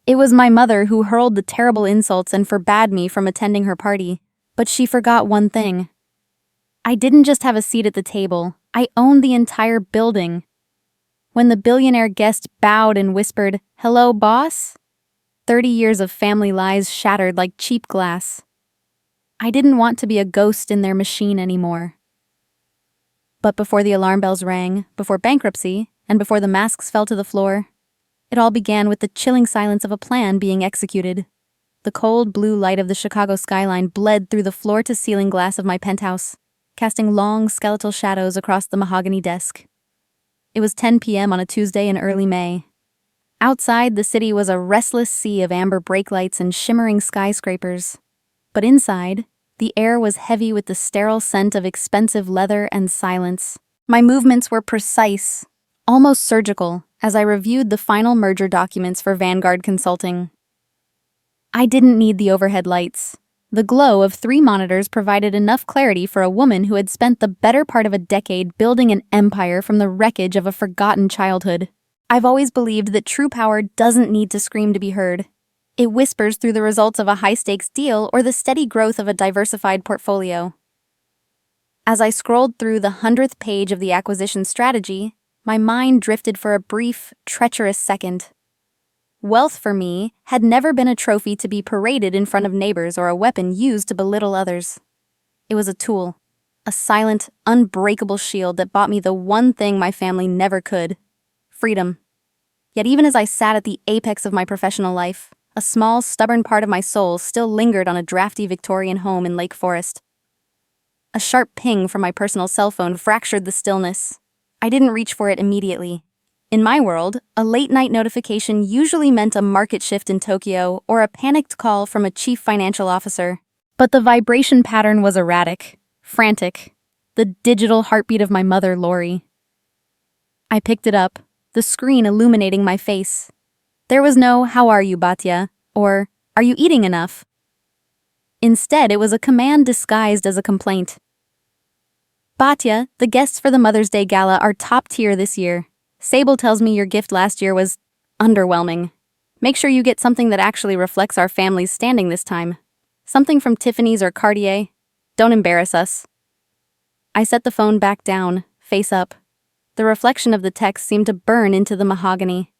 It was my mother who hurled the terrible insults and forbade me from attending her party. But she forgot one thing. I didn't just have a seat at the table, I owned the entire building. When the billionaire guest bowed and whispered, "Hello, boss?" 30 years of family lies shattered like cheap glass. I didn't want to be a ghost in their machine anymore. But before the alarm bells rang, before bankruptcy, and before the masks fell to the floor, it all began with the chilling silence of a plan being executed. The cold blue light of the Chicago skyline bled through the floor-to-ceiling glass of my penthouse, casting long skeletal shadows across the mahogany desk. It was 10 p.m. on a Tuesday in early May. Outside, the city was a restless sea of amber brake lights and shimmering skyscrapers. But inside, the air was heavy with the sterile scent of expensive leather and silence. My movements were precise, almost surgical, as I reviewed the final merger documents for Vanguard Consulting. I didn't need the overhead lights. The glow of 3 monitors provided enough clarity for a woman who had spent the better part of a decade building an empire from the wreckage of a forgotten childhood. I've always believed that true power doesn't need to scream to be heard. It whispers through the results of a high-stakes deal or the steady growth of a diversified portfolio. As I scrolled through the 100th page of the acquisition strategy, my mind drifted for a brief, treacherous second. Wealth for me had never been a trophy to be paraded in front of neighbors or a weapon used to belittle others. It was a tool, a silent, unbreakable shield that bought me the one thing my family never could: freedom. Yet even as I sat at the apex of my professional life, a small, stubborn part of my soul still lingered on a drafty Victorian home in Lake Forest. A sharp ping from my personal cell phone fractured the stillness. I didn't reach for it immediately. In my world, a late-night notification usually meant a market shift in Tokyo or a panicked call from a chief financial officer. But the vibration pattern was erratic, frantic, the digital heartbeat of my mother, Lori. I picked it up, the screen illuminating my face. There was no "How are you, Batya?" or "Are you eating enough?" Instead, it was a command disguised as a complaint. "Batya, the guests for the Mother's Day Gala are top tier this year. Sable tells me your gift last year was underwhelming. Make sure you get something that actually reflects our family's standing this time. Something from Tiffany's or Cartier. Don't embarrass us." I set the phone back down, face up. The reflection of the text seemed to burn into the mahogany.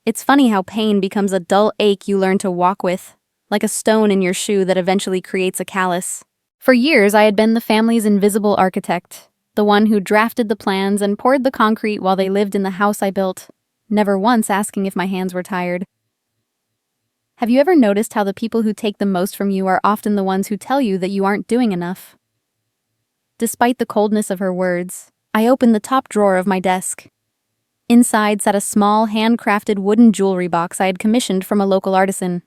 It's funny how pain becomes a dull ache you learn to walk with, like a stone in your shoe that eventually creates a callus. For years, I had been the family's invisible architect, the one who drafted the plans and poured the concrete while they lived in the house I built, never once asking if my hands were tired. Have you ever noticed how the people who take the most from you are often the ones who tell you that you aren't doing enough? Despite the coldness of her words, I opened the top drawer of my desk. Inside sat a small, handcrafted wooden jewelry box I had commissioned from a local artisan.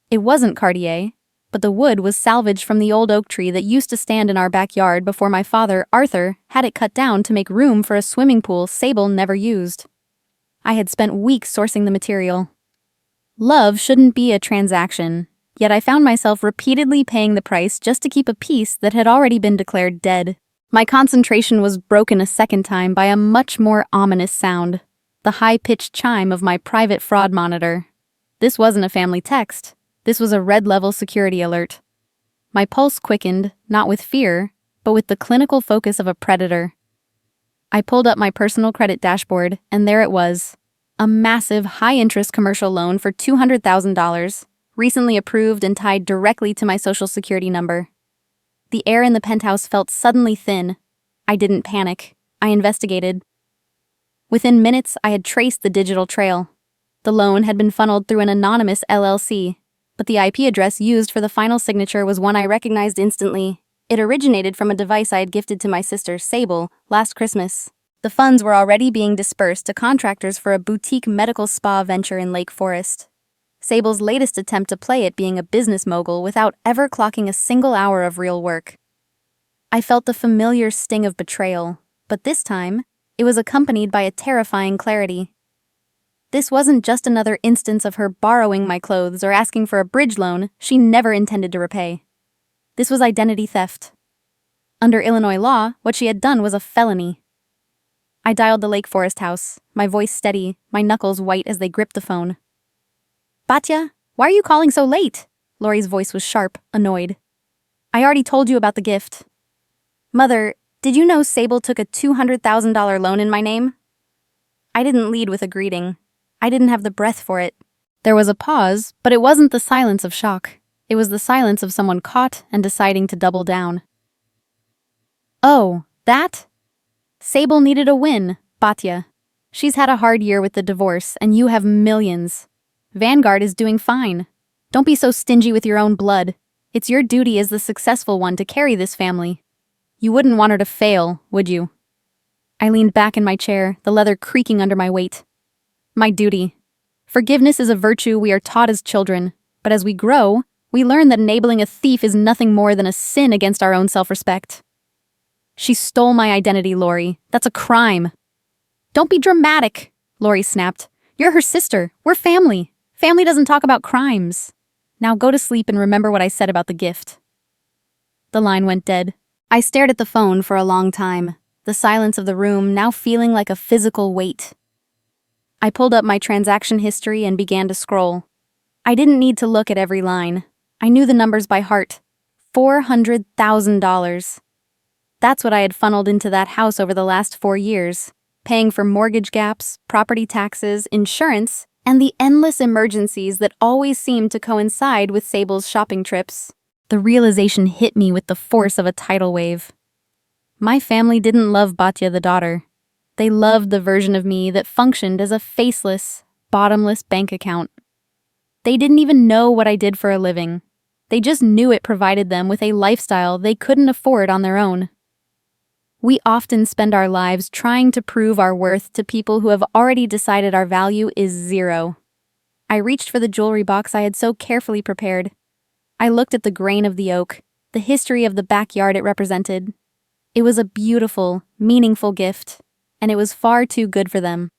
It wasn't Cartier, but the wood was salvaged from the old oak tree that used to stand in our backyard before my father, Arthur, had it cut down to make room for a swimming pool Sable never used. I had spent weeks sourcing the material. Love shouldn't be a transaction, yet I found myself repeatedly paying the price just to keep a piece that had already been declared dead. My concentration was broken a second time by a much more ominous sound, the high-pitched chime of my private fraud monitor. This wasn't a family text. This was a red-level security alert. My pulse quickened, not with fear, but with the clinical focus of a predator. I pulled up my personal credit dashboard, and there it was. A massive, high-interest commercial loan for $200,000, recently approved and tied directly to my social security number. The air in the penthouse felt suddenly thin. I didn't panic. I investigated. Within minutes, I had traced the digital trail. The loan had been funneled through an anonymous LLC, but the IP address used for the final signature was one I recognized instantly. It originated from a device I had gifted to my sister, Sable, last Christmas. The funds were already being dispersed to contractors for a boutique medical spa venture in Lake Forest. Sable's latest attempt to play it being a business mogul without ever clocking a single hour of real work. I felt the familiar sting of betrayal, but this time, it was accompanied by a terrifying clarity. This wasn't just another instance of her borrowing my clothes or asking for a bridge loan she never intended to repay. This was identity theft. Under Illinois law, what she had done was a felony. I dialed the Lake Forest house, my voice steady, my knuckles white as they gripped the phone. "Batya, Why are you calling so late? Lori's voice was sharp, annoyed. I already told you about the gift. Mother, did you know Sable took a $200,000 loan in my name? I didn't lead with a greeting. I didn't have the breath for it. There was a pause, but it wasn't the silence of shock. It was the silence of someone caught and deciding to double down. Oh, that? Sable needed a win, Batya. She's had a hard year with the divorce, and you have millions. Vanguard is doing fine. Don't be so stingy with your own blood. It's your duty as the successful one to carry this family. You wouldn't want her to fail, would you? I leaned back in my chair, the leather creaking under my weight. My duty. Forgiveness is a virtue we are taught as children, but as we grow, we learn that enabling a thief is nothing more than a sin against our own self-respect. She stole my identity, Lori. That's a crime. Don't be dramatic, Lori snapped. You're her sister. We're family. Family doesn't talk about crimes. Now go to sleep and remember what I said about the gift. The line went dead. I stared at the phone for a long time, the silence of the room now feeling like a physical weight. I pulled up my transaction history and began to scroll. I didn't need to look at every line. I knew the numbers by heart. $400,000. That's what I had funneled into that house over the last 4 years, paying for mortgage gaps, property taxes, insurance, and the endless emergencies that always seemed to coincide with Sable's shopping trips. The realization hit me with the force of a tidal wave. My family didn't love Batya the daughter. They loved the version of me that functioned as a faceless, bottomless bank account. They didn't even know what I did for a living. They just knew it provided them with a lifestyle they couldn't afford on their own. We often spend our lives trying to prove our worth to people who have already decided our value is zero. I reached for the jewelry box I had so carefully prepared. I looked at the grain of the oak, the history of the backyard it represented. It was a beautiful, meaningful gift, and it was far too good for them.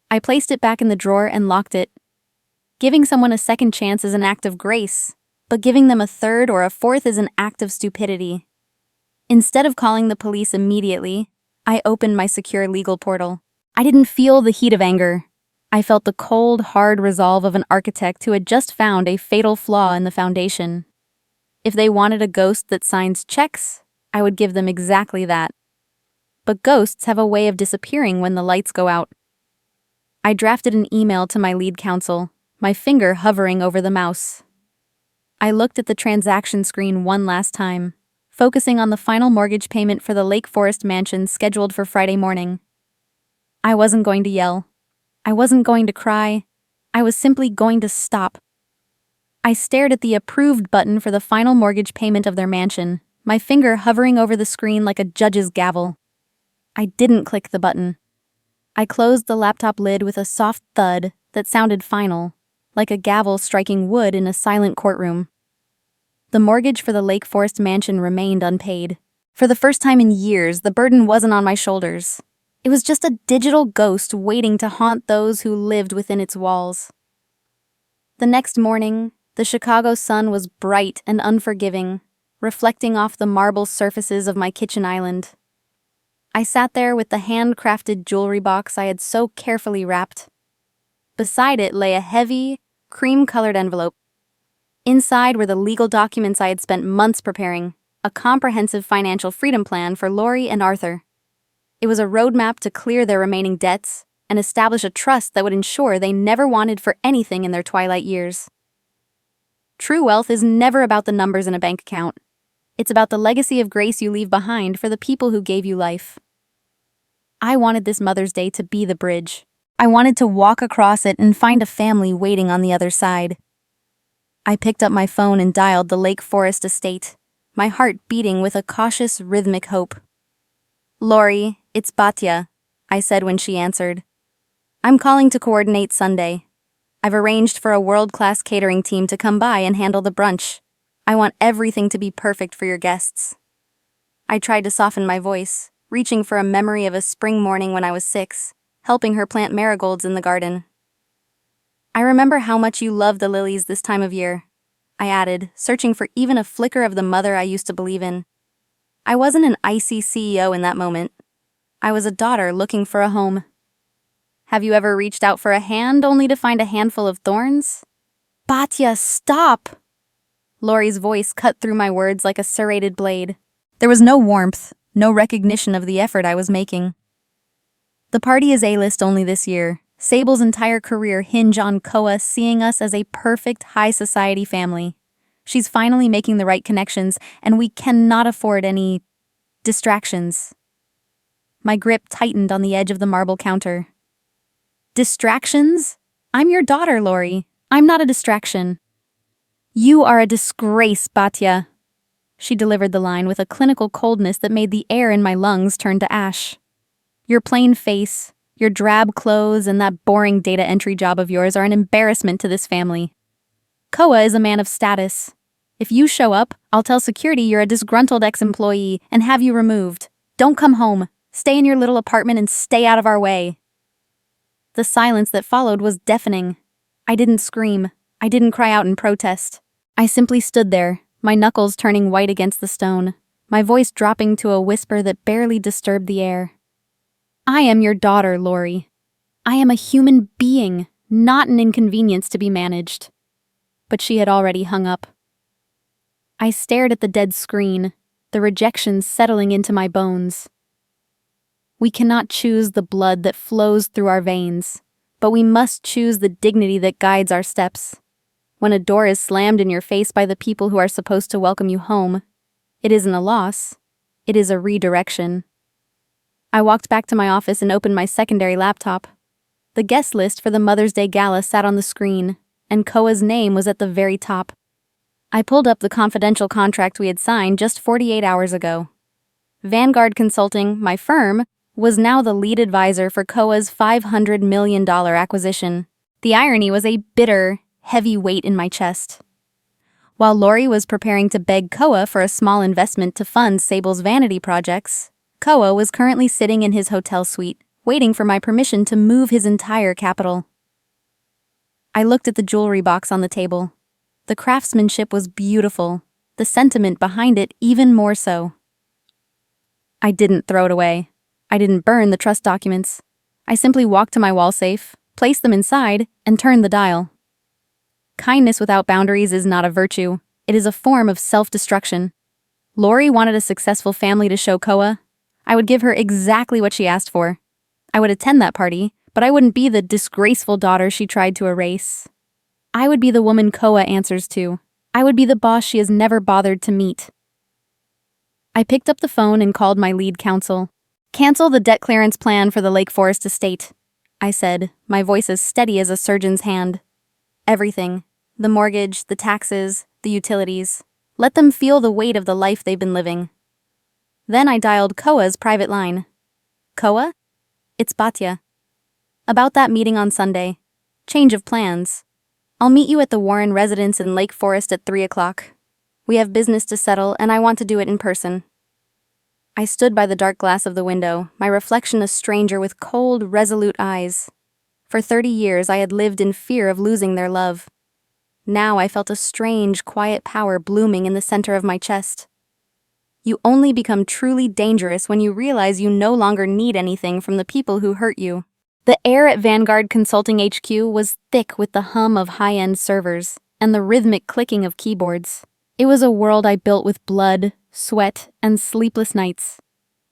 I placed it back in the drawer and locked it. Giving someone a second chance is an act of grace, but giving them a third or a fourth is an act of stupidity. Instead of calling the police immediately, I opened my secure legal portal. I didn't feel the heat of anger. I felt the cold, hard resolve of an architect who had just found a fatal flaw in the foundation. If they wanted a ghost that signs checks, I would give them exactly that. But ghosts have a way of disappearing when the lights go out. I drafted an email to my lead counsel, my finger hovering over the mouse. I looked at the transaction screen one last time, focusing on the final mortgage payment for the Lake Forest mansion scheduled for Friday morning. I wasn't going to yell. I wasn't going to cry. I was simply going to stop. I stared at the approved button for the final mortgage payment of their mansion, my finger hovering over the screen like a judge's gavel. I didn't click the button. I closed the laptop lid with a soft thud that sounded final, like a gavel striking wood in a silent courtroom. The mortgage for the Lake Forest mansion remained unpaid. For the first time in years, the burden wasn't on my shoulders. It was just a digital ghost waiting to haunt those who lived within its walls. The next morning, the Chicago sun was bright and unforgiving, reflecting off the marble surfaces of my kitchen island. I sat there with the handcrafted jewelry box I had so carefully wrapped. Beside it lay a heavy, cream-colored envelope. Inside were the legal documents I had spent months preparing, a comprehensive financial freedom plan for Lori and Arthur. It was a roadmap to clear their remaining debts and establish a trust that would ensure they never wanted for anything in their twilight years. True wealth is never about the numbers in a bank account. It's about the legacy of grace you leave behind for the people who gave you life. I wanted this Mother's Day to be the bridge. I wanted to walk across it and find a family waiting on the other side. I picked up my phone and dialed the Lake Forest estate, my heart beating with a cautious, rhythmic hope. "Lori, it's Batya," I said when she answered. "I'm calling to coordinate Sunday. I've arranged for a world-class catering team to come by and handle the brunch. I want everything to be perfect for your guests." I tried to soften my voice, reaching for a memory of a spring morning when I was 6, helping her plant marigolds in the garden. "I remember how much you love the lilies this time of year," I added, searching for even a flicker of the mother I used to believe in. I wasn't an icy CEO in that moment. I was a daughter looking for a home. "Have you ever reached out for a hand only to find a handful of thorns?" Batya, stop! Lori's voice cut through my words like a serrated blade. There was no warmth, no recognition of the effort I was making. The party is A-list only this year. Sable's entire career hinge on Koa seeing us as a perfect high society family. She's finally making the right connections, and we cannot afford any distractions. My grip tightened on the edge of the marble counter. Distractions? I'm your daughter, Lori. I'm not a distraction. You are a disgrace, Batya. She delivered the line with a clinical coldness that made the air in my lungs turn to ash. Your plain face, your drab clothes, and that boring data entry job of yours are an embarrassment to this family. Koa is a man of status. If you show up, I'll tell security you're a disgruntled ex-employee and have you removed. Don't come home. Stay in your little apartment and stay out of our way. The silence that followed was deafening. I didn't scream. I didn't cry out in protest. I simply stood there, my knuckles turning white against the stone, my voice dropping to a whisper that barely disturbed the air. I am your daughter, Lori. I am a human being, not an inconvenience to be managed. But she had already hung up. I stared at the dead screen, the rejection settling into my bones. We cannot choose the blood that flows through our veins, but we must choose the dignity that guides our steps. When a door is slammed in your face by the people who are supposed to welcome you home, it isn't a loss, it is a redirection. I walked back to my office and opened my secondary laptop. The guest list for the Mother's Day Gala sat on the screen, and Koa's name was at the very top. I pulled up the confidential contract we had signed just 48 hours ago. Vanguard Consulting, my firm, was now the lead advisor for Koa's $500 million acquisition. The irony was a bitter, heavy weight in my chest. While Lori was preparing to beg Koa for a small investment to fund Sable's vanity projects, Koa was currently sitting in his hotel suite, waiting for my permission to move his entire capital. I looked at the jewelry box on the table. The craftsmanship was beautiful, the sentiment behind it even more so. I didn't throw it away. I didn't burn the trust documents. I simply walked to my wall safe, placed them inside, and turned the dial. Kindness without boundaries is not a virtue. It is a form of self-destruction. Lori wanted a successful family to show Koa. I would give her exactly what she asked for. I would attend that party, but I wouldn't be the disgraceful daughter she tried to erase. I would be the woman Koa answers to. I would be the boss she has never bothered to meet. I picked up the phone and called my lead counsel. Cancel the debt clearance plan for the Lake Forest estate, I said, my voice as steady as a surgeon's hand. Everything. The mortgage, the taxes, the utilities. Let them feel the weight of the life they've been living. Then I dialed Koa's private line. Koa? It's Batya. About that meeting on Sunday. Change of plans. I'll meet you at the Warren residence in Lake Forest at 3 o'clock. We have business to settle, and I want to do it in person. I stood by the dark glass of the window, my reflection a stranger with cold, resolute eyes. For 30 years I had lived in fear of losing their love. Now I felt a strange, quiet power blooming in the center of my chest. You only become truly dangerous when you realize you no longer need anything from the people who hurt you. The air at Vanguard Consulting HQ was thick with the hum of high-end servers and the rhythmic clicking of keyboards. It was a world I built with blood, sweat, and sleepless nights.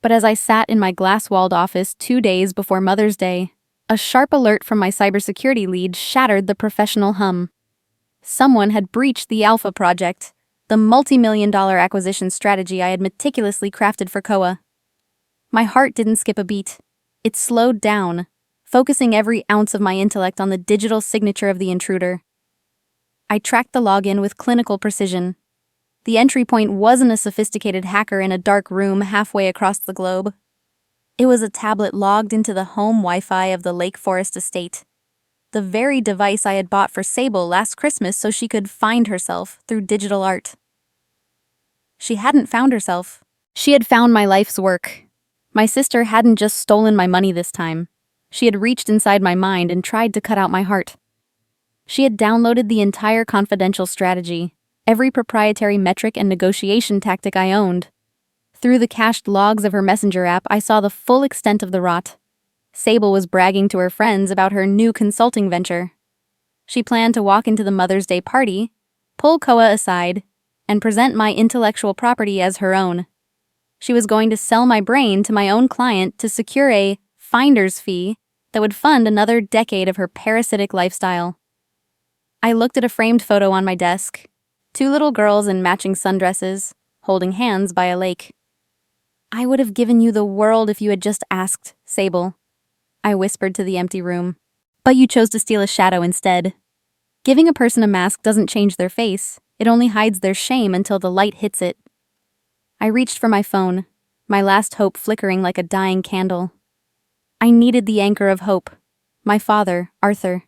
But as I sat in my glass-walled office 2 days before Mother's Day, a sharp alert from my cybersecurity lead shattered the professional hum. Someone had breached the Alpha project, the multi-million-dollar acquisition strategy I had meticulously crafted for Koa. My heart didn't skip a beat. It slowed down, focusing every ounce of my intellect on the digital signature of the intruder. I tracked the login with clinical precision. The entry point wasn't a sophisticated hacker in a dark room halfway across the globe. It was a tablet logged into the home Wi-Fi of the Lake Forest estate. The very device I had bought for Sable last Christmas so she could find herself through digital art. She hadn't found herself. She had found my life's work. My sister hadn't just stolen my money this time. She had reached inside my mind and tried to cut out my heart. She had downloaded the entire confidential strategy, every proprietary metric and negotiation tactic I owned. Through the cached logs of her messenger app, I saw the full extent of the rot. Sable was bragging to her friends about her new consulting venture. She planned to walk into the Mother's Day party, pull Koa aside, and present my intellectual property as her own. She was going to sell my brain to my own client to secure a finder's fee that would fund another decade of her parasitic lifestyle. I looked at a framed photo on my desk. 2 little girls in matching sundresses, holding hands by a lake. "I would have given you the world if you had just asked, Sable," I whispered to the empty room. "But you chose to steal a shadow instead." Giving a person a mask doesn't change their face, it only hides their shame until the light hits it. I reached for my phone, my last hope flickering like a dying candle. I needed the anchor of hope, my father, Arthur.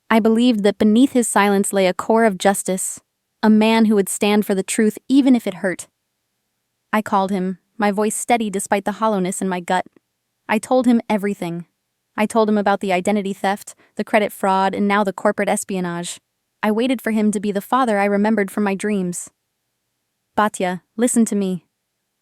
I believed that beneath his silence lay a core of justice, a man who would stand for the truth even if it hurt. I called him, my voice steady despite the hollowness in my gut. I told him everything. I told him about the identity theft, the credit fraud, and now the corporate espionage. I waited for him to be the father I remembered from my dreams. "Batya, listen to me."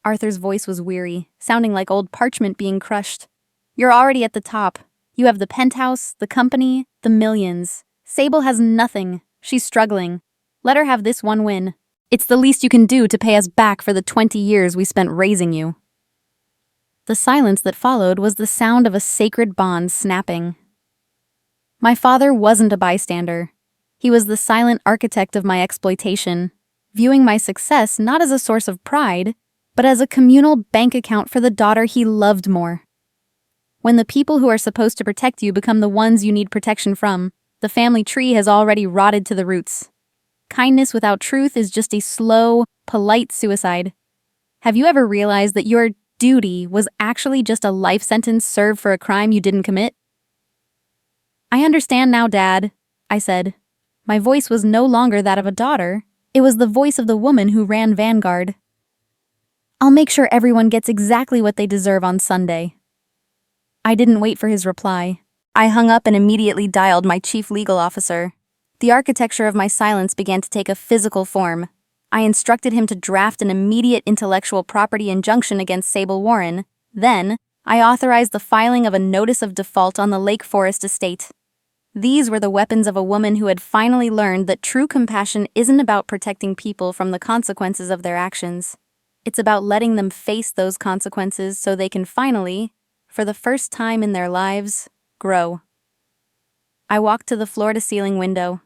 Arthur's voice was weary, sounding like old parchment being crushed. "You're already at the top. You have the penthouse, the company, the millions. Sable has nothing. She's struggling. Let her have this one win. It's the least you can do to pay us back for the 20 years we spent raising you." The silence that followed was the sound of a sacred bond snapping. My father wasn't a bystander. He was the silent architect of my exploitation, viewing my success not as a source of pride, but as a communal bank account for the daughter he loved more. When the people who are supposed to protect you become the ones you need protection from, the family tree has already rotted to the roots. Kindness without truth is just a slow, polite suicide. Have you ever realized that your duty was actually just a life sentence served for a crime you didn't commit? "I understand now, Dad," I said. My voice was no longer that of a daughter. It was the voice of the woman who ran Vanguard. "I'll make sure everyone gets exactly what they deserve on Sunday." I didn't wait for his reply. I hung up and immediately dialed my chief legal officer. The architecture of my silence began to take a physical form. I instructed him to draft an immediate intellectual property injunction against Sable Warren. Then, I authorized the filing of a notice of default on the Lake Forest estate. These were the weapons of a woman who had finally learned that true compassion isn't about protecting people from the consequences of their actions. It's about letting them face those consequences so they can finally, for the first time in their lives, grow. I walked to the floor-to-ceiling window.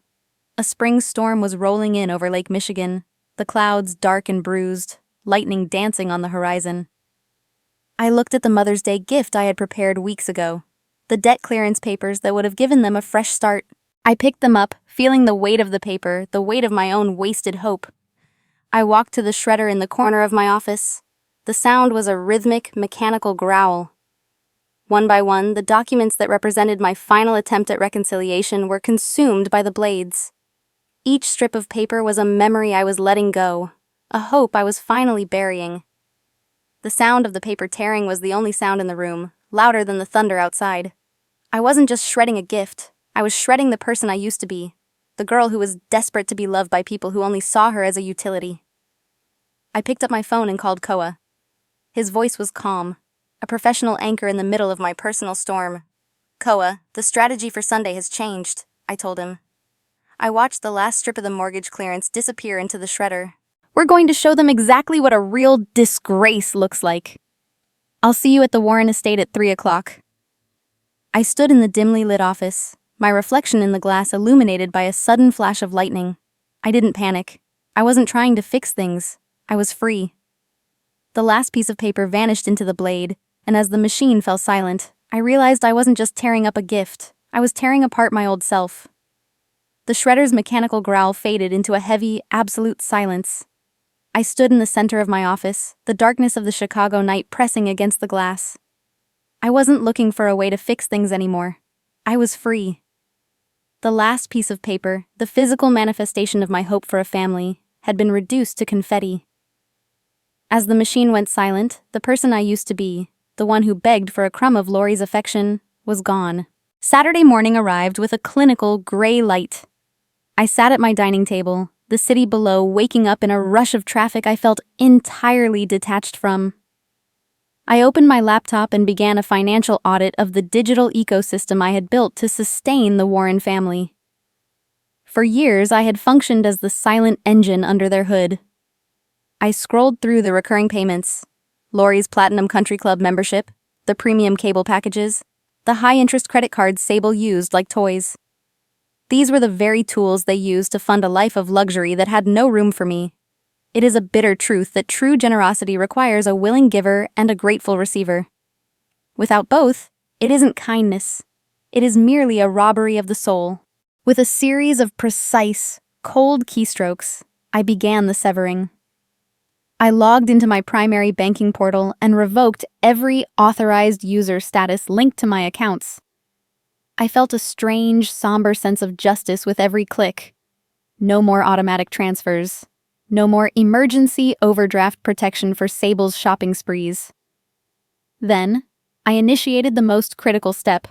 A spring storm was rolling in over Lake Michigan, the clouds dark and bruised, lightning dancing on the horizon. I looked at the Mother's Day gift I had prepared weeks ago, the debt clearance papers that would have given them a fresh start. I picked them up, feeling the weight of the paper, the weight of my own wasted hope. I walked to the shredder in the corner of my office. The sound was a rhythmic, mechanical growl. One by one, the documents that represented my final attempt at reconciliation were consumed by the blades. Each strip of paper was a memory I was letting go, a hope I was finally burying. The sound of the paper tearing was the only sound in the room, louder than the thunder outside. I wasn't just shredding a gift, I was shredding the person I used to be, the girl who was desperate to be loved by people who only saw her as a utility. I picked up my phone and called Koa. His voice was calm, a professional anchor in the middle of my personal storm. "Koa, the strategy for Sunday has changed," I told him. I watched the last strip of the mortgage clearance disappear into the shredder. "We're going to show them exactly what a real disgrace looks like. I'll see you at the Warren estate at 3 o'clock. I stood in the dimly lit office, my reflection in the glass illuminated by a sudden flash of lightning. I didn't panic. I wasn't trying to fix things. I was free. The last piece of paper vanished into the blade, and as the machine fell silent, I realized I wasn't just tearing up a gift. I was tearing apart my old self. The shredder's mechanical growl faded into a heavy, absolute silence. I stood in the center of my office, the darkness of the Chicago night pressing against the glass. I wasn't looking for a way to fix things anymore. I was free. The last piece of paper, the physical manifestation of my hope for a family, had been reduced to confetti. As the machine went silent, the person I used to be, the one who begged for a crumb of Laurie's affection, was gone. Saturday morning arrived with a clinical gray light. I sat at my dining table, the city below waking up in a rush of traffic I felt entirely detached from. I opened my laptop and began a financial audit of the digital ecosystem I had built to sustain the Warren family. For years, I had functioned as the silent engine under their hood. I scrolled through the recurring payments, Lori's Platinum Country Club membership, the premium cable packages, the high-interest credit cards Sable used like toys. These were the very tools they used to fund a life of luxury that had no room for me. It is a bitter truth that true generosity requires a willing giver and a grateful receiver. Without both, it isn't kindness. It is merely a robbery of the soul. With a series of precise, cold keystrokes, I began the severing. I logged into my primary banking portal and revoked every authorized user status linked to my accounts. I felt a strange, somber sense of justice with every click. No more automatic transfers. No more emergency overdraft protection for Sable's shopping sprees. Then, I initiated the most critical step.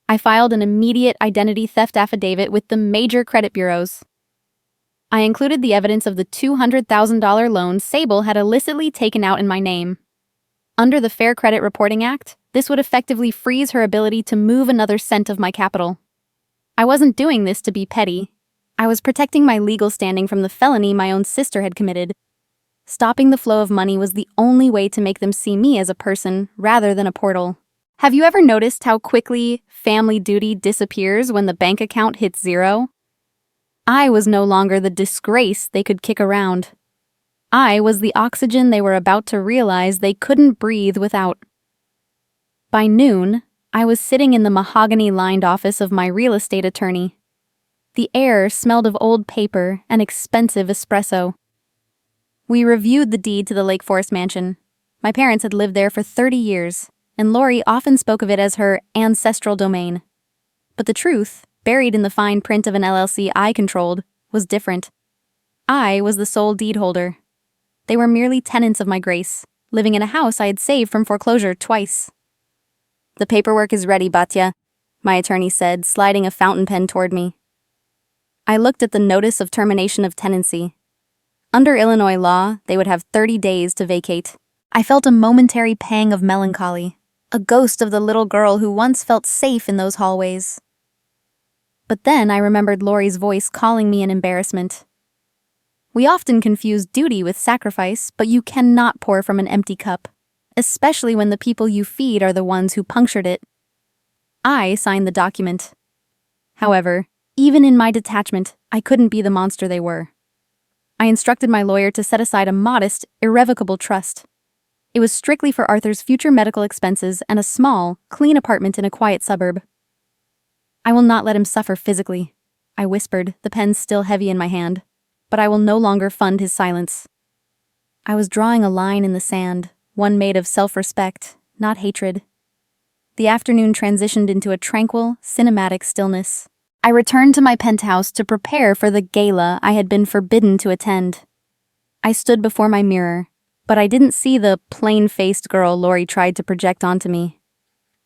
I filed an immediate identity theft affidavit with the major credit bureaus. I included the evidence of the $200,000 loan Sable had illicitly taken out in my name. Under the Fair Credit Reporting Act, this would effectively freeze her ability to move another cent of my capital. I wasn't doing this to be petty. I was protecting my legal standing from the felony my own sister had committed. Stopping the flow of money was the only way to make them see me as a person rather than a portal. Have you ever noticed how quickly family duty disappears when the bank account hits zero? I was no longer the disgrace they could kick around. I was the oxygen they were about to realize they couldn't breathe without. By noon, I was sitting in the mahogany-lined office of my real estate attorney. The air smelled of old paper and expensive espresso. We reviewed the deed to the Lake Forest mansion. My parents had lived there for 30 years, and Lori often spoke of it as her ancestral domain. But the truth, buried in the fine print of an LLC I controlled, was different. I was the sole deed holder. They were merely tenants of my grace, living in a house I had saved from foreclosure twice. "The paperwork is ready, Batya," my attorney said, sliding a fountain pen toward me. I looked at the notice of termination of tenancy. Under Illinois law, they would have 30 days to vacate. I felt a momentary pang of melancholy, a ghost of the little girl who once felt safe in those hallways. But then I remembered Lori's voice calling me in embarrassment. We often confuse duty with sacrifice, but you cannot pour from an empty cup, especially when the people you feed are the ones who punctured it. I signed the document. However, even in my detachment, I couldn't be the monster they were. I instructed my lawyer to set aside a modest, irrevocable trust. It was strictly for Arthur's future medical expenses and a small, clean apartment in a quiet suburb. "I will not let him suffer physically," I whispered, the pen still heavy in my hand. "But I will no longer fund his silence." I was drawing a line in the sand, one made of self-respect, not hatred. The afternoon transitioned into a tranquil, cinematic stillness. I returned to my penthouse to prepare for the gala I had been forbidden to attend. I stood before my mirror, but I didn't see the plain-faced girl Lori tried to project onto me.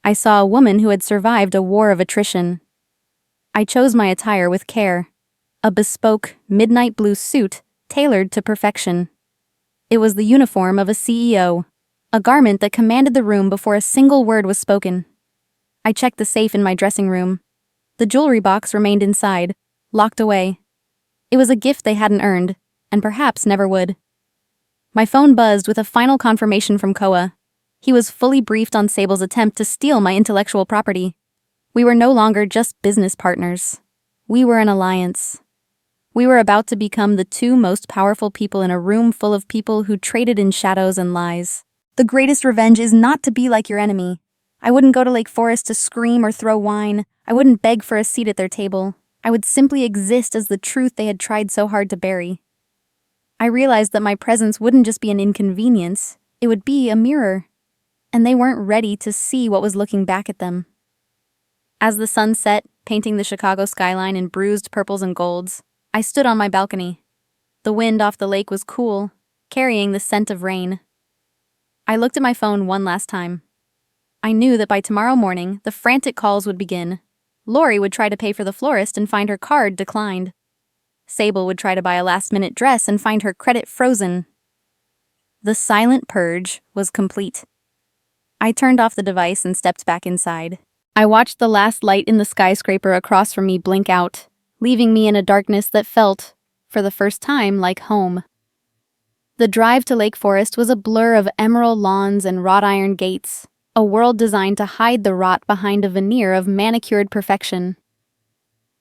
I saw a woman who had survived a war of attrition. I chose my attire with care. A bespoke, midnight blue suit tailored to perfection. It was the uniform of a CEO, a garment that commanded the room before a single word was spoken. I checked the safe in my dressing room. The jewelry box remained inside, locked away. It was a gift they hadn't earned, and perhaps never would. My phone buzzed with a final confirmation from Koa. He was fully briefed on Sable's attempt to steal my intellectual property. We were no longer just business partners. We were an alliance. We were about to become the two most powerful people in a room full of people who traded in shadows and lies. The greatest revenge is not to be like your enemy. I wouldn't go to Lake Forest to scream or throw wine. I wouldn't beg for a seat at their table. I would simply exist as the truth they had tried so hard to bury. I realized that my presence wouldn't just be an inconvenience, it would be a mirror. And they weren't ready to see what was looking back at them. As the sun set, painting the Chicago skyline in bruised purples and golds, I stood on my balcony. The wind off the lake was cool, carrying the scent of rain. I looked at my phone one last time. I knew that by tomorrow morning, the frantic calls would begin. Lori would try to pay for the florist and find her card declined. Sable would try to buy a last-minute dress and find her credit frozen. The silent purge was complete. I turned off the device and stepped back inside. I watched the last light in the skyscraper across from me blink out, leaving me in a darkness that felt, for the first time, like home. The drive to Lake Forest was a blur of emerald lawns and wrought iron gates, a world designed to hide the rot behind a veneer of manicured perfection.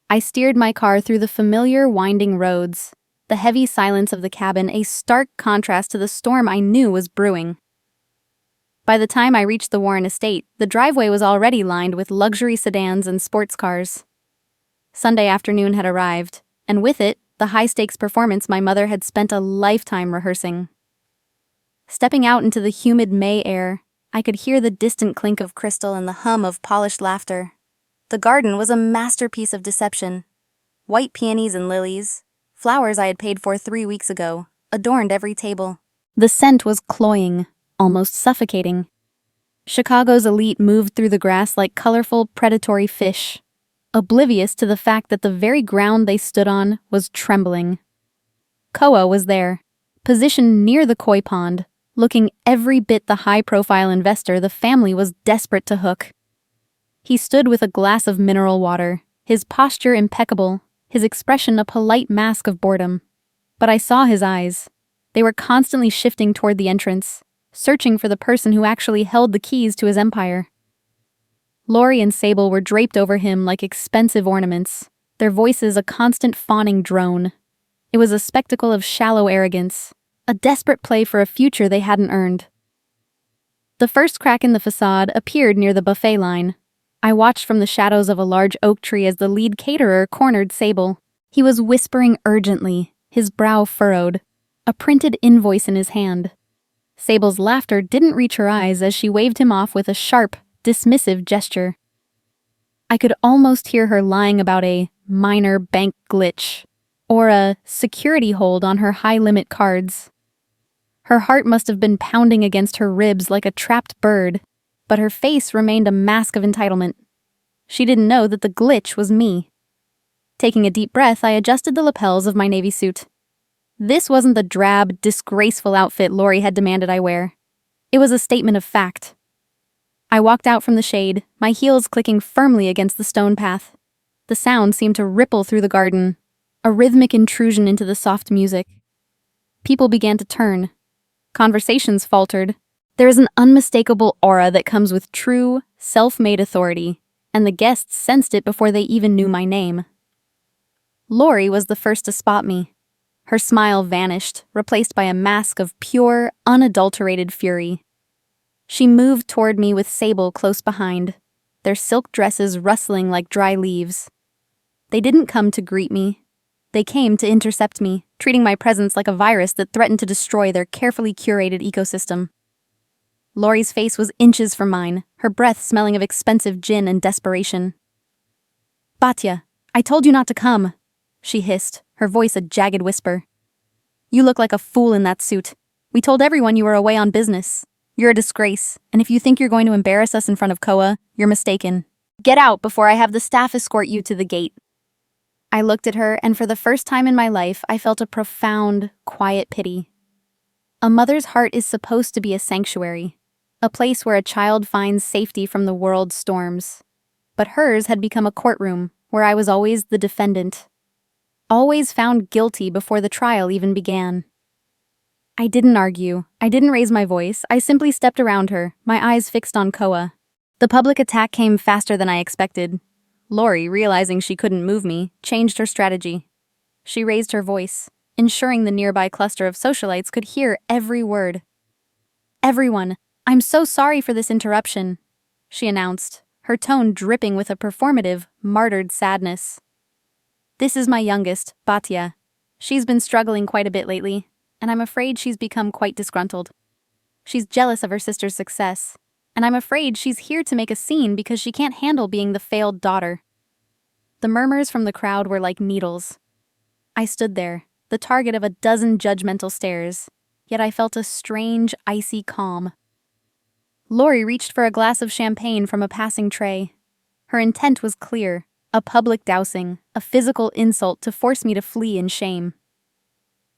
I steered my car through the familiar winding roads, the heavy silence of the cabin a stark contrast to the storm I knew was brewing. By the time I reached the Warren estate, the driveway was already lined with luxury sedans and sports cars. Sunday afternoon had arrived, and with it, the high-stakes performance my mother had spent a lifetime rehearsing. Stepping out into the humid May air, I could hear the distant clink of crystal and the hum of polished laughter. The garden was a masterpiece of deception. White peonies and lilies, flowers I had paid for 3 weeks ago, adorned every table. The scent was cloying, almost suffocating. Chicago's elite moved through the grass like colorful, predatory fish, oblivious to the fact that the very ground they stood on was trembling. Koa was there, positioned near the koi pond, looking every bit the high-profile investor the family was desperate to hook. He stood with a glass of mineral water, his posture impeccable, his expression a polite mask of boredom. But I saw his eyes. They were constantly shifting toward the entrance, searching for the person who actually held the keys to his empire. Lori and Sable were draped over him like expensive ornaments, their voices a constant fawning drone. It was a spectacle of shallow arrogance, a desperate play for a future they hadn't earned. The first crack in the facade appeared near the buffet line. I watched from the shadows of a large oak tree as the lead caterer cornered Sable. He was whispering urgently, his brow furrowed, a printed invoice in his hand. Sable's laughter didn't reach her eyes as she waved him off with a sharp, dismissive gesture. I could almost hear her lying about a minor bank glitch, or a security hold on her high-limit cards. Her heart must have been pounding against her ribs like a trapped bird, but her face remained a mask of entitlement. She didn't know that the glitch was me. Taking a deep breath, I adjusted the lapels of my navy suit. This wasn't the drab, disgraceful outfit Lori had demanded I wear. It was a statement of fact. I walked out from the shade, my heels clicking firmly against the stone path. The sound seemed to ripple through the garden, a rhythmic intrusion into the soft music. People began to turn. Conversations faltered. There is an unmistakable aura that comes with true, self-made authority, and the guests sensed it before they even knew my name. Lori was the first to spot me. Her smile vanished, replaced by a mask of pure, unadulterated fury. She moved toward me with Sable close behind, their silk dresses rustling like dry leaves. They didn't come to greet me. They came to intercept me, treating my presence like a virus that threatened to destroy their carefully curated ecosystem. Lori's face was inches from mine, her breath smelling of expensive gin and desperation. "Batya, I told you not to come," she hissed, her voice a jagged whisper. "You look like a fool in that suit. We told everyone you were away on business. You're a disgrace, and if you think you're going to embarrass us in front of Koa, you're mistaken. Get out before I have the staff escort you to the gate." I looked at her, and for the first time in my life, I felt a profound, quiet pity. A mother's heart is supposed to be a sanctuary, a place where a child finds safety from the world's storms. But hers had become a courtroom, where I was always the defendant. Always found guilty before the trial even began. I didn't argue. I didn't raise my voice. I simply stepped around her, my eyes fixed on Koa. The public attack came faster than I expected. Lori, realizing she couldn't move me, changed her strategy. She raised her voice, ensuring the nearby cluster of socialites could hear every word. "Everyone, I'm so sorry for this interruption," she announced, her tone dripping with a performative, martyred sadness. "This is my youngest, Batya. She's been struggling quite a bit lately, and I'm afraid she's become quite disgruntled. She's jealous of her sister's success, and I'm afraid she's here to make a scene because she can't handle being the failed daughter." The murmurs from the crowd were like needles. I stood there, the target of a dozen judgmental stares, yet I felt a strange, icy calm. Lori reached for a glass of champagne from a passing tray. Her intent was clear, a public dousing, a physical insult to force me to flee in shame.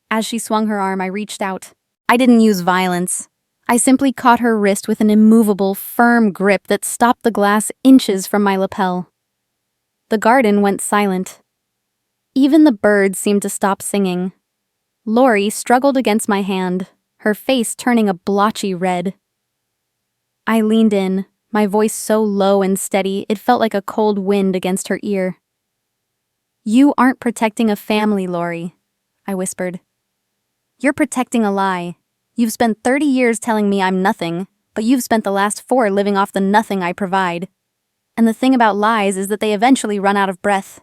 As she swung her arm, I reached out. I didn't use violence. I simply caught her wrist with an immovable, firm grip that stopped the glass inches from my lapel. The garden went silent. Even the birds seemed to stop singing. Lori struggled against my hand, her face turning a blotchy red. I leaned in, my voice so low and steady it felt like a cold wind against her ear. "You aren't protecting a family, Lori," I whispered. "You're protecting a lie. You've spent 30 years telling me I'm nothing, but you've spent the last 4 living off the nothing I provide. And the thing about lies is that they eventually run out of breath."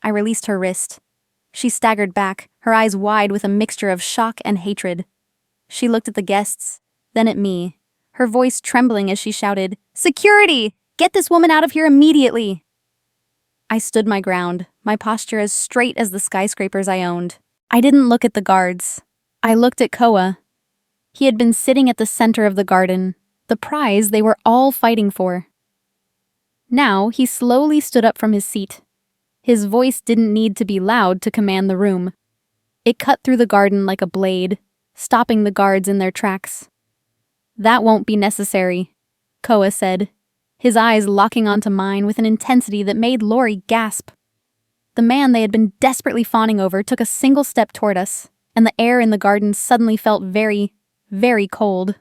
I released her wrist. She staggered back, her eyes wide with a mixture of shock and hatred. She looked at the guests, then at me, her voice trembling as she shouted, "Security! Get this woman out of here immediately!" I stood my ground, my posture as straight as the skyscrapers I owned. I didn't look at the guards. I looked at Koa. He had been sitting at the center of the garden, the prize they were all fighting for. Now he slowly stood up from his seat. His voice didn't need to be loud to command the room. It cut through the garden like a blade, stopping the guards in their tracks. "That won't be necessary," Koa said, his eyes locking onto mine with an intensity that made Lori gasp. The man they had been desperately fawning over took a single step toward us, and the air in the garden suddenly felt very, very cold.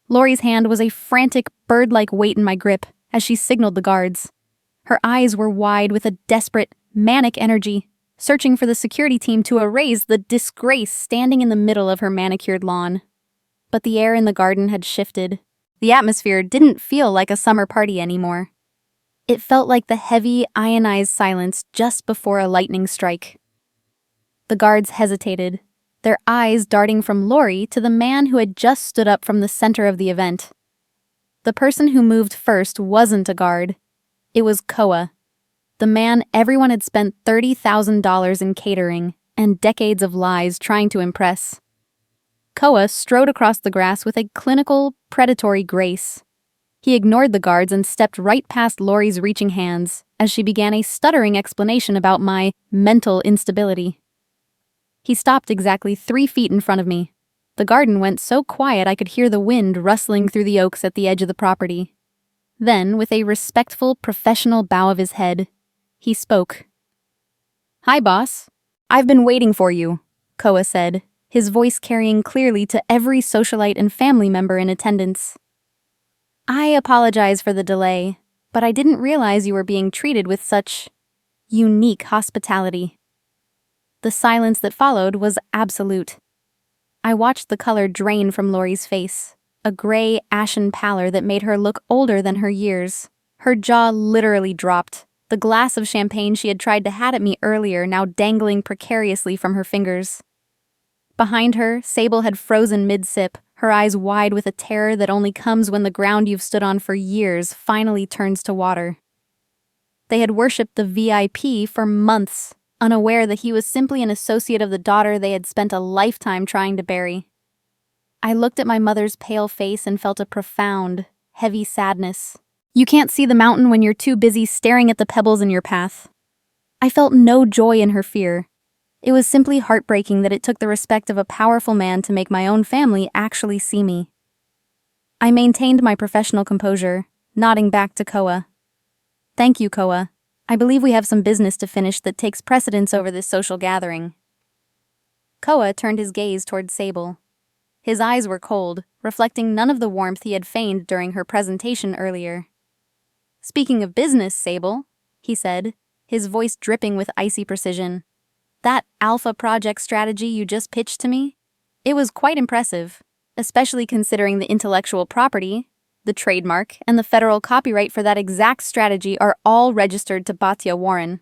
Lori's hand was a frantic, bird-like weight in my grip as she signaled the guards. Her eyes were wide with a desperate, manic energy, searching for the security team to erase the disgrace standing in the middle of her manicured lawn. But the air in the garden had shifted. The atmosphere didn't feel like a summer party anymore. It felt like the heavy, ionized silence just before a lightning strike. The guards hesitated, their eyes darting from Lori to the man who had just stood up from the center of the event. The person who moved first wasn't a guard. It was Koa, the man everyone had spent $30,000 in catering and decades of lies trying to impress. Koa strode across the grass with a clinical, predatory grace. He ignored the guards and stepped right past Lori's reaching hands as she began a stuttering explanation about my mental instability. He stopped exactly 3 feet in front of me. The garden went so quiet I could hear the wind rustling through the oaks at the edge of the property. Then, with a respectful, professional bow of his head, he spoke. "Hi, boss. I've been waiting for you," Koa said, his voice carrying clearly to every socialite and family member in attendance. "I apologize for the delay, but I didn't realize you were being treated with such unique hospitality." The silence that followed was absolute. I watched the color drain from Lori's face, a gray, ashen pallor that made her look older than her years. Her jaw literally dropped, the glass of champagne she had tried to hat at me earlier now dangling precariously from her fingers. Behind her, Sable had frozen mid-sip, her eyes wide with a terror that only comes when the ground you've stood on for years finally turns to water. They had worshipped the VIP for months, unaware that he was simply an associate of the daughter they had spent a lifetime trying to bury. I looked at my mother's pale face and felt a profound, heavy sadness. You can't see the mountain when you're too busy staring at the pebbles in your path. I felt no joy in her fear. It was simply heartbreaking that it took the respect of a powerful man to make my own family actually see me. I maintained my professional composure, nodding back to Koa. "Thank you, Koa. I believe we have some business to finish that takes precedence over this social gathering." Koa turned his gaze toward Sable. His eyes were cold, reflecting none of the warmth he had feigned during her presentation earlier. "Speaking of business, Sable," he said, his voice dripping with icy precision. "That alpha project strategy you just pitched to me? It was quite impressive, especially considering the intellectual property, the trademark, and the federal copyright for that exact strategy are all registered to Batya Warren.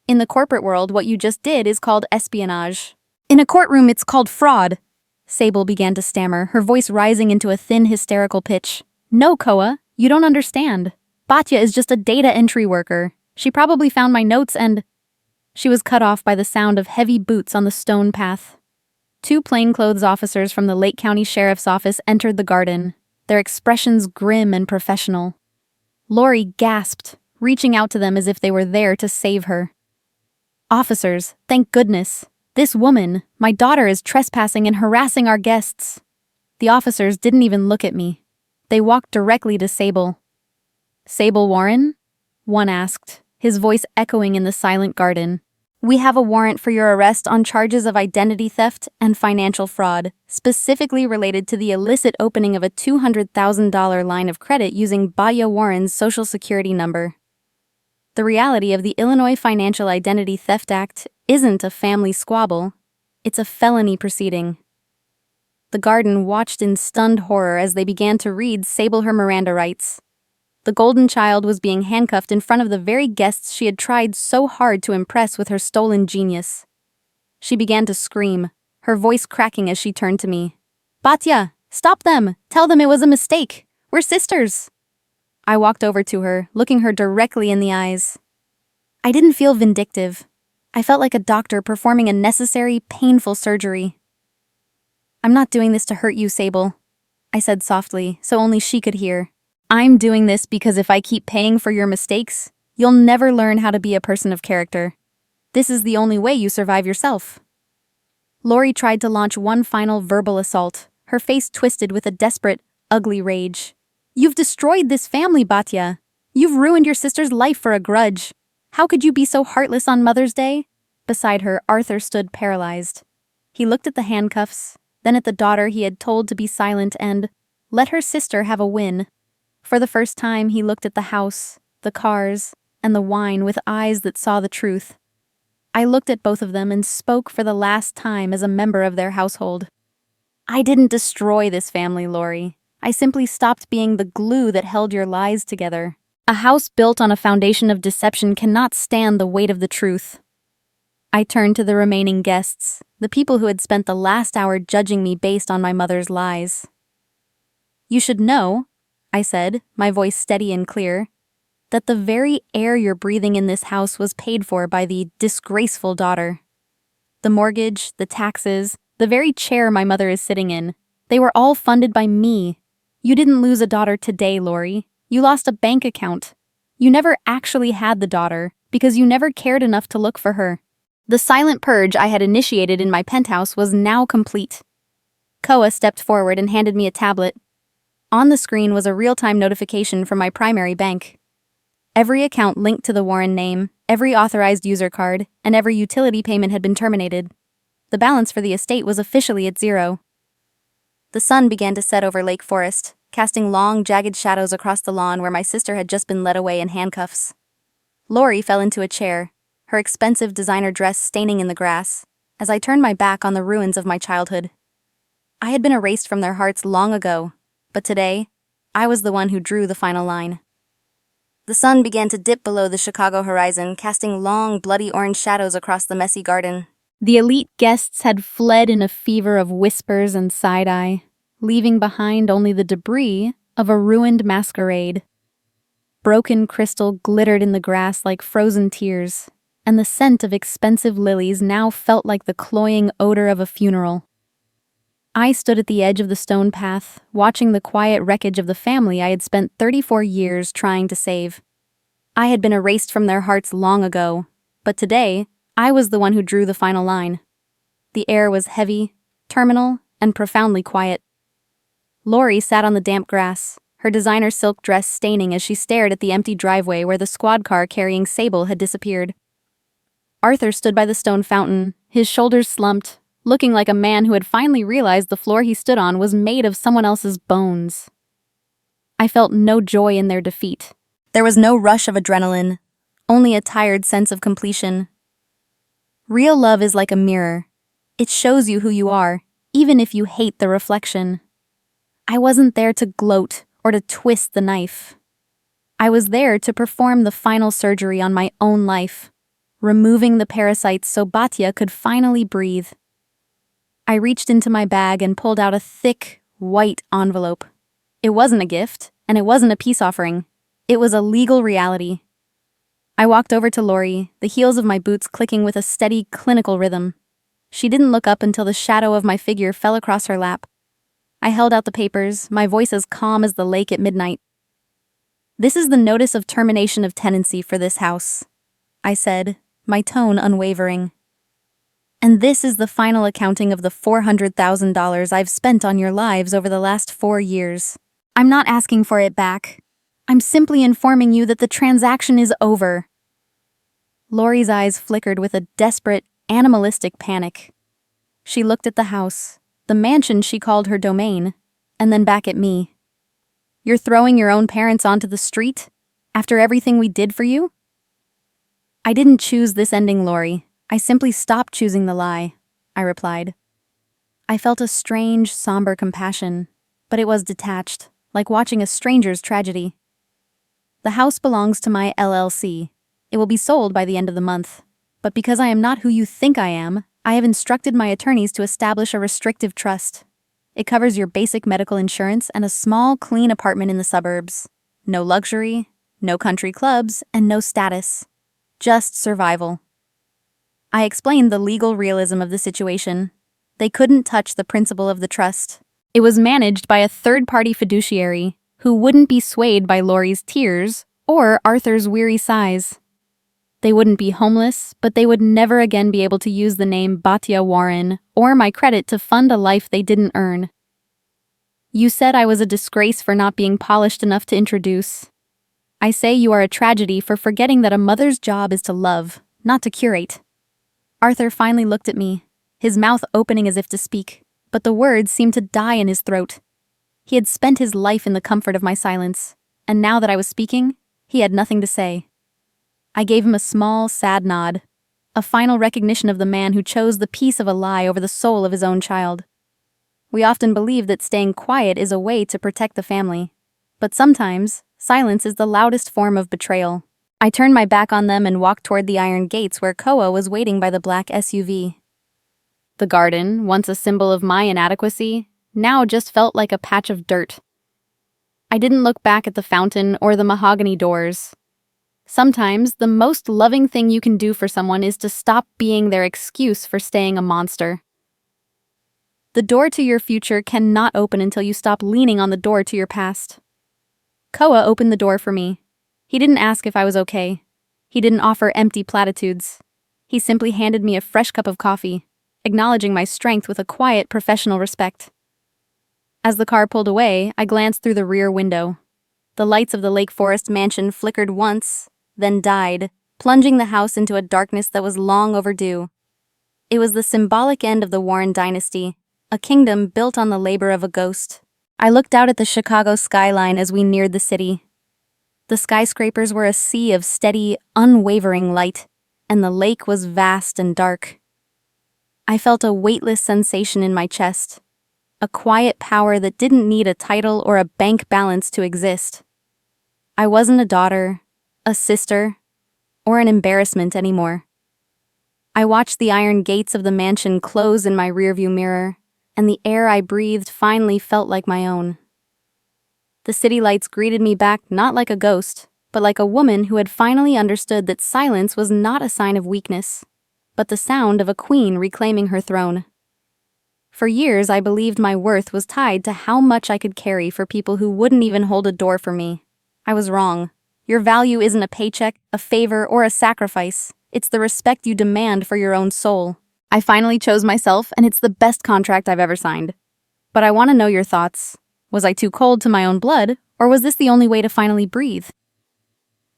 In the corporate world, what you just did is called espionage. In a courtroom, it's called fraud." Sable began to stammer, her voice rising into a thin, hysterical pitch. "No, Koa, you don't understand. Batya is just a data entry worker. She probably found my notes and—" She was cut off by the sound of heavy boots on the stone path. 2 plainclothes officers from the Lake County Sheriff's Office entered the garden, their expressions grim and professional. Lori gasped, reaching out to them as if they were there to save her. "Officers, thank goodness. This woman, my daughter, is trespassing and harassing our guests." The officers didn't even look at me. They walked directly to Sable. "Sable Warren?" one asked, his voice echoing in the silent garden. "We have a warrant for your arrest on charges of identity theft and financial fraud, specifically related to the illicit opening of a $200,000 line of credit using Baya Warren's Social Security number." The reality of the Illinois Financial Identity Theft Act isn't a family squabble, it's a felony proceeding. The garden watched in stunned horror as they began to read Sable her Miranda rights. The golden child was being handcuffed in front of the very guests she had tried so hard to impress with her stolen genius. She began to scream, her voice cracking as she turned to me. "Batya, stop them! Tell them it was a mistake! We're sisters!" I walked over to her, looking her directly in the eyes. I didn't feel vindictive. I felt like a doctor performing a necessary, painful surgery. "I'm not doing this to hurt you, Sable," I said softly, so only she could hear. "I'm doing this because if I keep paying for your mistakes, you'll never learn how to be a person of character. This is the only way you survive yourself." Lori tried to launch one final verbal assault, her face twisted with a desperate, ugly rage. "You've destroyed this family, Batya. You've ruined your sister's life for a grudge. How could you be so heartless on Mother's Day?" Beside her, Arthur stood paralyzed. He looked at the handcuffs, then at the daughter he had told to be silent and let her sister have a win. For the first time, he looked at the house, the cars, and the wine with eyes that saw the truth. I looked at both of them and spoke for the last time as a member of their household. "I didn't destroy this family, Lori. I simply stopped being the glue that held your lies together. A house built on a foundation of deception cannot stand the weight of the truth." I turned to the remaining guests, the people who had spent the last hour judging me based on my mother's lies. "You should know," I said, my voice steady and clear, "that the very air you're breathing in this house was paid for by the disgraceful daughter. The mortgage, the taxes, the very chair my mother is sitting in, they were all funded by me. You didn't lose a daughter today, Lori. You lost a bank account. You never actually had the daughter because you never cared enough to look for her." The silent purge I had initiated in my penthouse was now complete. Koa stepped forward and handed me a tablet. On the screen was a real-time notification from my primary bank. Every account linked to the Warren name, every authorized user card, and every utility payment had been terminated. The balance for the estate was officially at zero. The sun began to set over Lake Forest, casting long, jagged shadows across the lawn where my sister had just been led away in handcuffs. Lori fell into a chair, her expensive designer dress staining in the grass, as I turned my back on the ruins of my childhood. I had been erased from their hearts long ago, but today, I was the one who drew the final line. The sun began to dip below the Chicago horizon, casting long, bloody orange shadows across the messy garden. The elite guests had fled in a fever of whispers and side-eye, leaving behind only the debris of a ruined masquerade. Broken crystal glittered in the grass like frozen tears, and the scent of expensive lilies now felt like the cloying odor of a funeral. I stood at the edge of the stone path, watching the quiet wreckage of the family I had spent 34 years trying to save. I had been erased from their hearts long ago, but today, I was the one who drew the final line. The air was heavy, terminal, and profoundly quiet. Lori sat on the damp grass, her designer silk dress staining as she stared at the empty driveway where the squad car carrying Sable had disappeared. Arthur stood by the stone fountain, his shoulders slumped, looking like a man who had finally realized the floor he stood on was made of someone else's bones. I felt no joy in their defeat. There was no rush of adrenaline, only a tired sense of completion. Real love is like a mirror. It shows you who you are, even if you hate the reflection. I wasn't there to gloat or to twist the knife. I was there to perform the final surgery on my own life, removing the parasites so Batya could finally breathe. I reached into my bag and pulled out a thick, white envelope. It wasn't a gift, and it wasn't a peace offering. It was a legal reality. I walked over to Lori, the heels of my boots clicking with a steady, clinical rhythm. She didn't look up until the shadow of my figure fell across her lap. I held out the papers, my voice as calm as the lake at midnight. "This is the notice of termination of tenancy for this house," I said, my tone unwavering. "And this is the final accounting of the $400,000 I've spent on your lives over the last 4 years. I'm not asking for it back. I'm simply informing you that the transaction is over. Lori's eyes flickered with a desperate, animalistic panic. She looked at the house, the mansion she called her domain, and then back at me. "You're throwing your own parents onto the street? After everything we did for you?" "I didn't choose this ending, Lori. I simply stopped choosing the lie," I replied. I felt a strange, somber compassion, but it was detached, like watching a stranger's tragedy. "The house belongs to my LLC. It will be sold by the end of the month. But because I am not who you think I am, I have instructed my attorneys to establish a restrictive trust. It covers your basic medical insurance and a small, clean apartment in the suburbs. No luxury, no country clubs, and no status. Just survival." I explained the legal realism of the situation. They couldn't touch the principle of the trust. It was managed by a third-party fiduciary who wouldn't be swayed by Lori's tears or Arthur's weary sighs. They wouldn't be homeless, but they would never again be able to use the name Bhatia Warren or my credit to fund a life they didn't earn. "You said I was a disgrace for not being polished enough to introduce. I say you are a tragedy for forgetting that a mother's job is to love, not to curate." Arthur finally looked at me, his mouth opening as if to speak, but the words seemed to die in his throat. He had spent his life in the comfort of my silence, and now that I was speaking, he had nothing to say. I gave him a small, sad nod, a final recognition of the man who chose the peace of a lie over the soul of his own child. We often believe that staying quiet is a way to protect the family, but sometimes silence is the loudest form of betrayal. I turned my back on them and walked toward the iron gates where Koa was waiting by the black SUV. The garden, once a symbol of my inadequacy, now just felt like a patch of dirt. I didn't look back at the fountain or the mahogany doors. Sometimes, the most loving thing you can do for someone is to stop being their excuse for staying a monster. The door to your future cannot open until you stop leaning on the door to your past. Koa opened the door for me. He didn't ask if I was okay. He didn't offer empty platitudes. He simply handed me a fresh cup of coffee, acknowledging my strength with a quiet, professional respect. As the car pulled away, I glanced through the rear window. The lights of the Lake Forest mansion flickered once, then died, plunging the house into a darkness that was long overdue. It was the symbolic end of the Warren dynasty, a kingdom built on the labor of a ghost. I looked out at the Chicago skyline as we neared the city. The skyscrapers were a sea of steady, unwavering light, and the lake was vast and dark. I felt a weightless sensation in my chest, a quiet power that didn't need a title or a bank balance to exist. I wasn't a daughter, a sister, or an embarrassment anymore. I watched the iron gates of the mansion close in my rearview mirror, and the air I breathed finally felt like my own. The city lights greeted me back not like a ghost, but like a woman who had finally understood that silence was not a sign of weakness, but the sound of a queen reclaiming her throne. For years, I believed my worth was tied to how much I could carry for people who wouldn't even hold a door for me. I was wrong. Your value isn't a paycheck, a favor, or a sacrifice. It's the respect you demand for your own soul. I finally chose myself, and it's the best contract I've ever signed. But I want to know your thoughts. Was I too cold to my own blood, or was this the only way to finally breathe?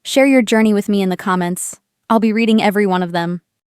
Share your journey with me in the comments. I'll be reading every one of them.